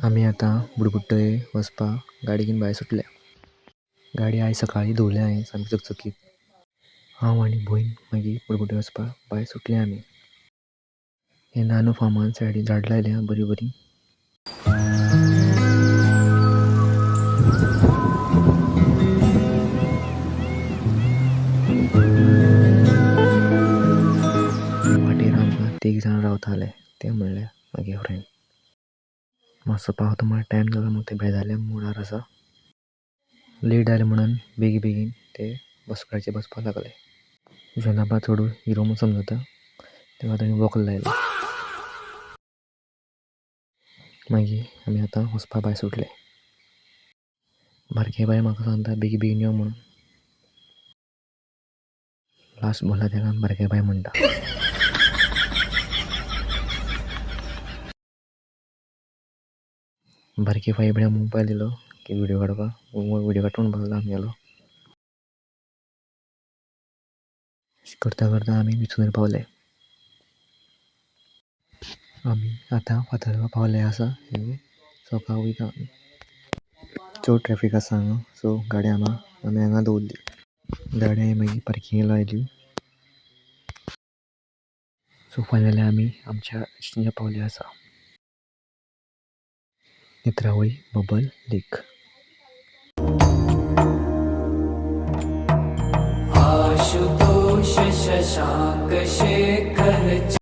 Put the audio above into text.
आम्ही आता बुडबुड्डय वचपाक गाडी घेवन भायर सुटल्या. गाडी आयज सकाळीं धुवल्या हांवें सामकी चकचकीत. हांव आनी भयण मागीर बुडबुड्डय वचपाक भायर सुटले आमी. हे नानू फार्मान सायडीन झाड लायल्या बरीं बरीं. वाटेर आमकां 3 जाण रावताले ते म्हणल्यार मागे फ्रेंड. मातसो पावता म्हळ्यार टायम जालो म्हूण ते बेजारल्या मुडार आसा. लेट जालें म्हणून बेगीन बेगीन ते बसपाचेर बसपाक लागले. सुशें चडूं हिरो म्हूण समजता तेका ताणें वक्ल लायलो. मागीर आमी आतां वचपाक भायर सुटले. बारके बाय म्हाका सांगता बेगीन बेगीन यो म्हणून. लास्ट बोल्ला तेका बारके बाय म्हणटा. बारके बाय बडें मोबायल दिलो की व्हिडिओ काडपाक. व्हिडिओ काडून म्हणपाक लागलो आमी गेलो. करता करता आमी बिचून पावले. आमी आतां फातर्पा पावले आसा. सकाळ वयता आमी. चड ट्रॅफीक आसा हांगा सो गाडी आमी हांगा दवरली. गाडी हांवें मागीर पार्किंगेक लायली. सो फायनली आमी आमच्या डेस्टिनेशनार पावले आसा. नेत्रावळी बबल लेक.